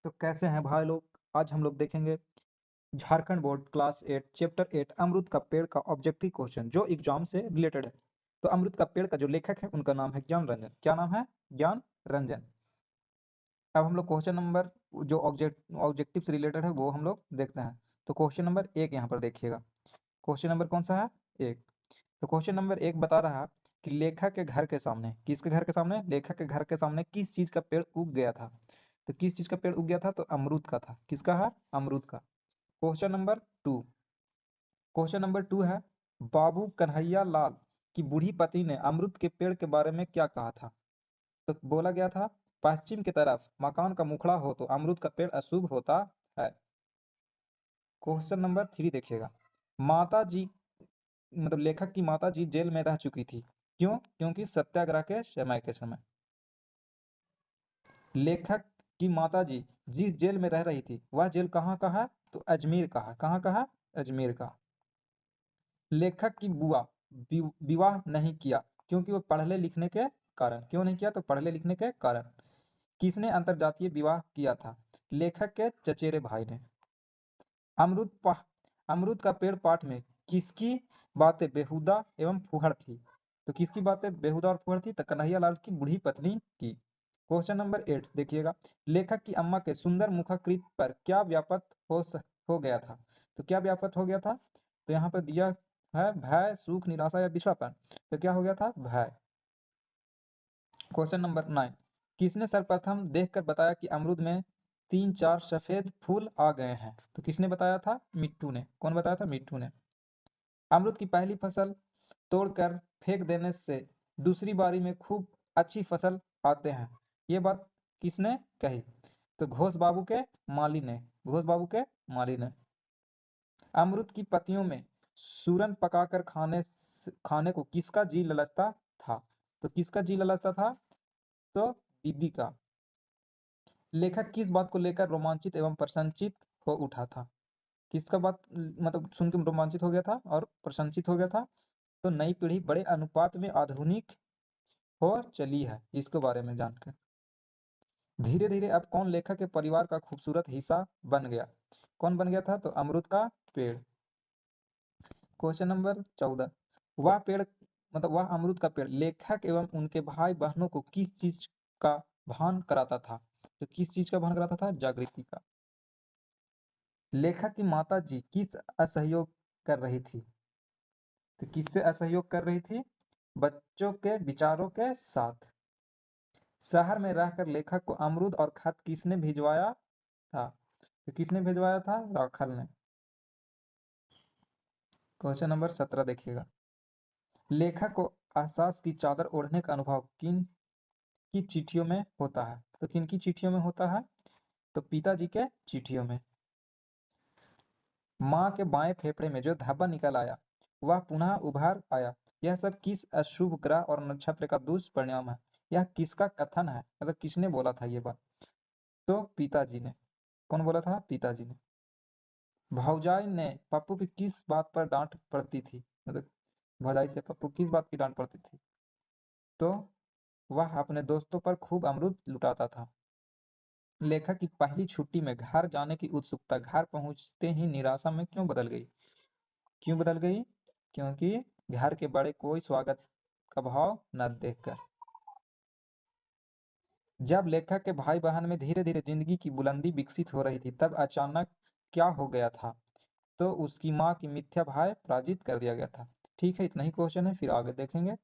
तो कैसे हैं भाई लोग। आज हम लोग देखेंगे झारखंड बोर्ड क्लास 8 चैप्टर 8 अमरूद का पेड़ का ऑब्जेक्टिव क्वेश्चन जो एग्जाम से रिलेटेड है। तो अमरूद का पेड़ का जो लेखक है उनका नाम है ज्ञान रंजन। क्या नाम है? ज्ञान रंजन। अब हम लोग क्वेश्चन नंबर जो ऑब्जेक्टिव से रिलेटेड है वो हम लोग देखते हैं। तो क्वेश्चन नंबर 1 यहाँ पर देखिएगा। क्वेश्चन नंबर कौन सा है? 1। तो क्वेश्चन नंबर 1 बता रहा है कि लेखक के घर के सामने, किसके घर के सामने? लेखक के घर के सामने किस चीज का पेड़ उग गया था? तो किस चीज का पेड़ उग गया था? तो अमरूद का था। किसका है? अमरूद का। Question number 2। क्वेश्चन नंबर 2 है, बाबू कन्हैया लाल की बूढ़ी पत्नी ने अमरूद के पेड़ के बारे में क्या कहा था? तो बोला गया था, पश्चिम की तरफ मकान का मुखड़ा हो तो अमरूद का पेड़ अशुभ होता है। क्वेश्चन नंबर 3 देखिएगा। माता जी मतलब लेखक की माता जी जेल में रह चुकी थी। क्यों? क्योंकि सत्याग्रह के समय लेखक की माता जी जिस जेल में रह रही थी वह जेल कहाँ का है? तो अजमेर का है। कहाँ का है? अजमेर का। लेखक की बुआ विवाह नहीं किया क्योंकि वो पढ़ने लिखने के कारण। क्यों नहीं किया? तो पढ़ने लिखने के कारण। किसने अंतरजातीय विवाह किया था? लेखक के चचेरे भाई ने। अमरूद का पेड़ पाठ में किसकी बातें बेहुदा एवं फुहड़ थी? तो किसकी बातें बेहुदा और फुहड़ थी? तो कन्हैया लाल की बूढ़ी पत्नी की। क्वेश्चन नंबर 8 देखिएगा। लेखक की अम्मा के सुंदर मुखाकृति पर क्या व्यापत हो गया था? तो क्या व्यापत हो गया था? तो यहाँ पर दिया है भय, सुख, निराशा या विषापन। तो क्या हो गया था? भय। Question number 9। किसने सर्वप्रथम देखकर बताया कि अमरूद में 3-4 सफेद फूल आ गए हैं? तो किसने बताया था? मिट्टू ने। कौन बताया था? मिट्टू ने। अमरूद की पहली फसल तोड़कर फेंक देने से दूसरी बारी में खूब अच्छी फसल आते हैं, ये बात किसने कही? तो घोष बाबू के माली ने। घोष बाबू के माली ने। अमरूद की पत्तियों में सूरन पकाकर खाने को किसका जी ललचता था? तो किसका जी ललचता था? तो दीदी का। लेखक किस बात को लेकर रोमांचित एवं प्रसन्नचित हो उठा था? किसका बात मतलब सुन के रोमांचित हो गया था और प्रसन्नचित हो गया था? तो नई पीढ़ी बड़े अनुपात में आधुनिक हो चली है, इसके बारे में जानकर। धीरे धीरे अब कौन लेखक के परिवार का खूबसूरत हिस्सा बन गया? कौन बन गया था? तो अमरूद का पेड़। Question number 14। वह पेड़ वह अमरूद का पेड़ लेखक एवं उनके भाई बहनों को किस चीज का भान कराता था? तो किस चीज का भान कराता था? जागृति का। लेखक की माता जी किस असहयोग कर रही थी? तो किससे असहयोग कर रही थी? बच्चों के विचारों के साथ। शहर में रहकर लेखक को अमरूद और खत किसने भिजवाया था? तो किसने भिजवाया था? राखल ने। क्वेश्चन नंबर 17 देखिएगा। लेखक को एहसास की चादर ओढ़ने का अनुभव किन की चिट्ठियों में होता है? तो किन की चिट्ठियों में होता है? तो पिताजी के चिट्ठियों में। माँ के बाएं फेफड़े में जो धब्बा निकल आया वह पुनः उभर आया, यह सब किस अशुभ ग्रह और नक्षत्र का दुष्परिणाम है? यह किसका कथन है? मतलब किसने बोला था ये बात? तो पिताजी ने। कौन बोला था? पिताजी ने। भौजाई ने पप्पू की किस बात पर डांट पड़ती थी? मतलब भौजाई से पप्पू किस बात की डांट पड़ती थी? तो वह अपने दोस्तों पर खूब अमरूद लुटाता था। लेखक की पहली छुट्टी में घर जाने की उत्सुकता घर पहुंचते ही निराशा में क्यों बदल गई? क्यों बदल गई? क्योंकि घर के बड़े कोई स्वागत का भाव न देखकर। जब लेखक के भाई बहन में धीरे धीरे जिंदगी की बुलंदी विकसित हो रही थी तब अचानक क्या हो गया था? तो उसकी माँ की मिथ्या भय पराजित कर दिया गया था। ठीक है, इतना ही क्वेश्चन है, फिर आगे देखेंगे।